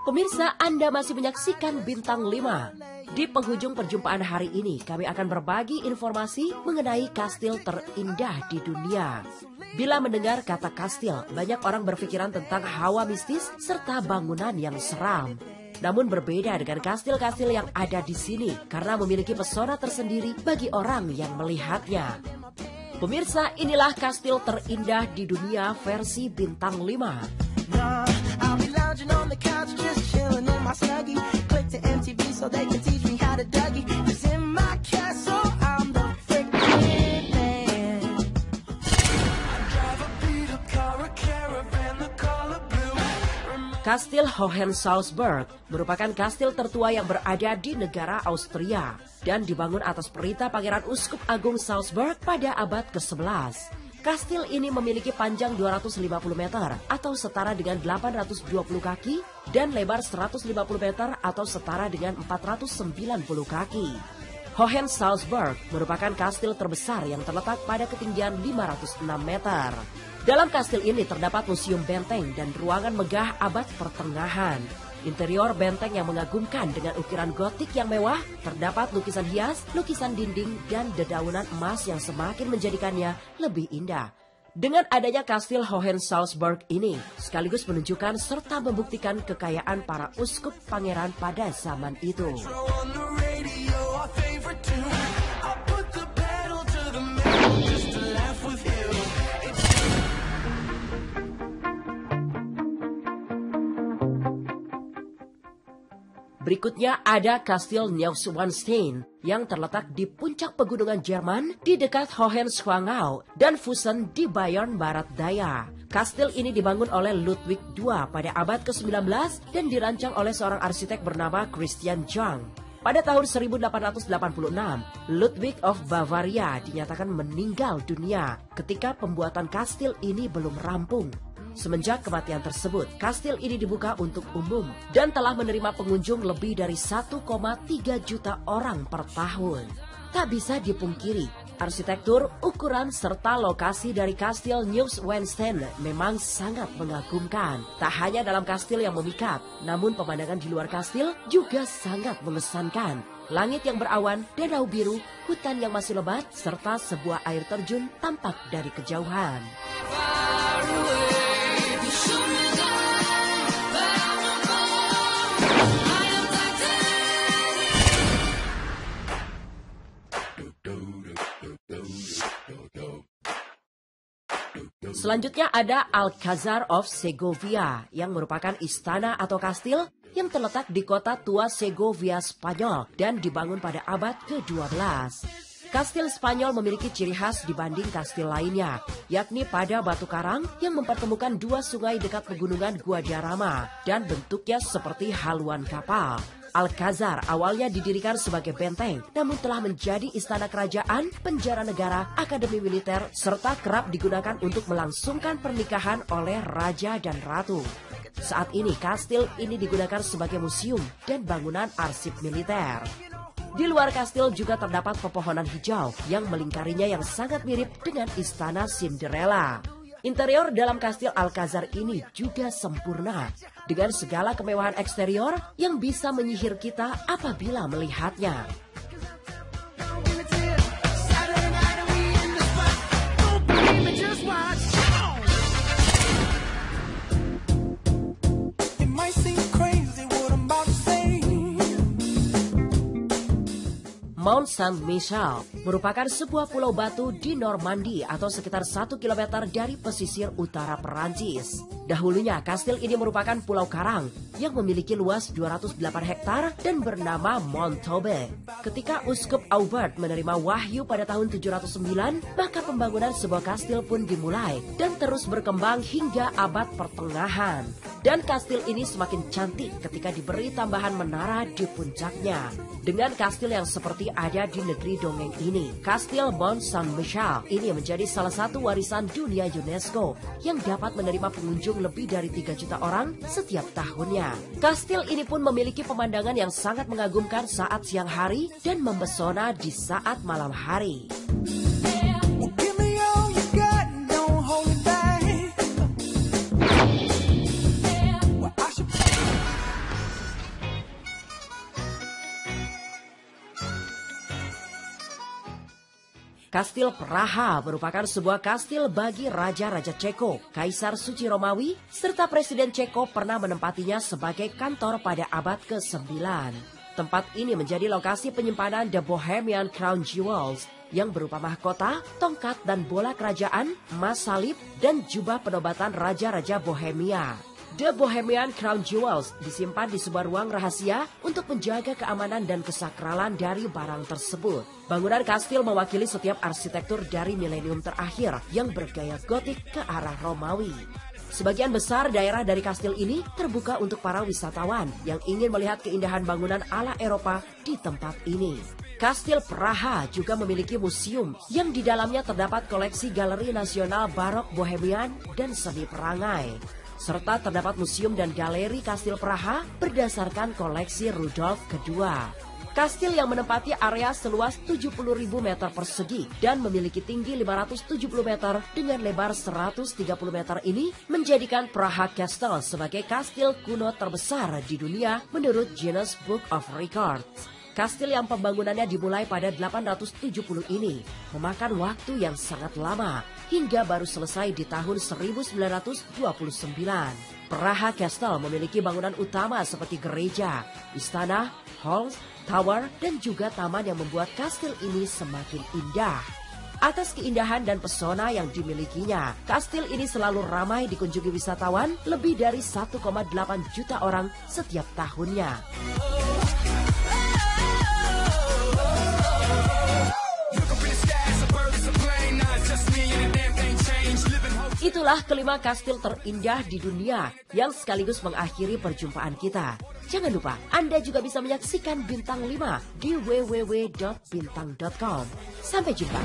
Pemirsa, Anda masih menyaksikan Bintang 5. Di penghujung perjumpaan hari ini, kami akan berbagi informasi mengenai kastil terindah di dunia. Bila mendengar kata kastil, banyak orang berpikiran tentang hawa mistis serta bangunan yang seram. Namun berbeda dengan kastil-kastil yang ada di sini karena memiliki pesona tersendiri bagi orang yang melihatnya. Pemirsa, inilah kastil terindah di dunia versi Bintang 5. Kastil Hohensalzburg merupakan kastil tertua yang berada di negara Austria dan dibangun atas perintah Pangeran Uskup Agung Salzburg pada abad ke-11. Kastil ini memiliki panjang 250 meter atau setara dengan 820 kaki dan lebar 150 meter atau setara dengan 490 kaki. Hohensalzburg merupakan kastil terbesar yang terletak pada ketinggian 506 meter. Dalam kastil ini terdapat museum benteng dan ruangan megah abad pertengahan. Interior benteng yang mengagumkan dengan ukiran gotik yang mewah, terdapat lukisan hias, lukisan dinding, dan dedaunan emas yang semakin menjadikannya lebih indah. Dengan adanya kastil Hohensalzburg ini, sekaligus menunjukkan serta membuktikan kekayaan para uskup pangeran pada zaman itu. Berikutnya ada Kastil Neuschwanstein yang terletak di puncak pegunungan Jerman di dekat Hohenschwangau dan Fussen di Bayern Barat Daya. Kastil ini dibangun oleh Ludwig II pada abad ke-19 dan dirancang oleh seorang arsitek bernama Christian Jung. Pada tahun 1886, Ludwig of Bavaria dinyatakan meninggal dunia ketika pembuatan kastil ini belum rampung. Semenjak kematian tersebut, kastil ini dibuka untuk umum dan telah menerima pengunjung lebih dari 1,3 juta orang per tahun. Tak bisa dipungkiri, arsitektur, ukuran, serta lokasi dari kastil Neuschwanstein memang sangat mengagumkan. Tak hanya dalam kastil yang memikat, namun pemandangan di luar kastil juga sangat mengesankan. Langit yang berawan, danau biru, hutan yang masih lebat, serta sebuah air terjun tampak dari kejauhan. Selanjutnya ada Alcázar of Segovia yang merupakan istana atau kastil yang terletak di kota tua Segovia, Spanyol dan dibangun pada abad ke-12. Kastil Spanyol memiliki ciri khas dibanding kastil lainnya, yakni pada batu karang yang mempertemukan dua sungai dekat pegunungan Guadarrama dan bentuknya seperti haluan kapal. Alcázar awalnya didirikan sebagai benteng, namun telah menjadi istana kerajaan, penjara negara, akademi militer, serta kerap digunakan untuk melangsungkan pernikahan oleh raja dan ratu. Saat ini, kastil ini digunakan sebagai museum dan bangunan arsip militer. Di luar kastil juga terdapat pepohonan hijau yang melingkarinya yang sangat mirip dengan istana Cinderella. Interior dalam kastil Alcázar ini juga sempurna dengan segala kemewahan eksterior yang bisa menyihir kita apabila melihatnya. Mont Saint-Michel merupakan sebuah pulau batu di Normandy atau sekitar 1 km dari pesisir utara Perancis. Dahulunya kastil ini merupakan pulau karang yang memiliki luas 208 hektar dan bernama Montauban. Ketika Uskup Aubert menerima wahyu pada tahun 709, maka pembangunan sebuah kastil pun dimulai dan terus berkembang hingga abad pertengahan. Dan kastil ini semakin cantik ketika diberi tambahan menara di puncaknya. Dengan kastil yang seperti ada di negeri dongeng ini, Kastil Mont Saint-Michel ini menjadi salah satu warisan dunia UNESCO yang dapat menerima pengunjung lebih dari 3 juta orang setiap tahunnya. Kastil ini pun memiliki pemandangan yang sangat mengagumkan saat siang hari dan mempesona di saat malam hari. Kastil Praha merupakan sebuah kastil bagi Raja-Raja Ceko, Kaisar Suci Romawi, serta Presiden Ceko pernah menempatinya sebagai kantor pada abad ke-9. Tempat ini menjadi lokasi penyimpanan The Bohemian Crown Jewels yang berupa mahkota, tongkat dan bola kerajaan, emas salib, dan jubah penobatan Raja-Raja Bohemia. The Bohemian Crown Jewels disimpan di sebuah ruang rahasia untuk menjaga keamanan dan kesakralan dari barang tersebut. Bangunan kastil mewakili setiap arsitektur dari milenium terakhir yang bergaya gotik ke arah Romawi. Sebagian besar daerah dari kastil ini terbuka untuk para wisatawan yang ingin melihat keindahan bangunan ala Eropa di tempat ini. Kastil Praha juga memiliki museum yang di dalamnya terdapat koleksi galeri nasional barok Bohemian dan seni perangai. Serta terdapat museum dan galeri Kastil Praha berdasarkan koleksi Rudolf II. Kastil yang menempati area seluas 70.000 meter persegi dan memiliki tinggi 570 meter dengan lebar 130 meter ini menjadikan Praha Castle sebagai kastil kuno terbesar di dunia menurut Guinness Book of Records. Kastil yang pembangunannya dimulai pada 870 ini memakan waktu yang sangat lama hingga baru selesai di tahun 1929. Praha Castle memiliki bangunan utama seperti gereja, istana, hall, tower, dan juga taman yang membuat kastil ini semakin indah. Atas keindahan dan pesona yang dimilikinya, kastil ini selalu ramai dikunjungi wisatawan lebih dari 1,8 juta orang setiap tahunnya. Itulah kelima kastil terindah di dunia yang sekaligus mengakhiri perjumpaan kita. Jangan lupa, Anda juga bisa menyaksikan Bintang 5 di www.bintang.com. Sampai jumpa.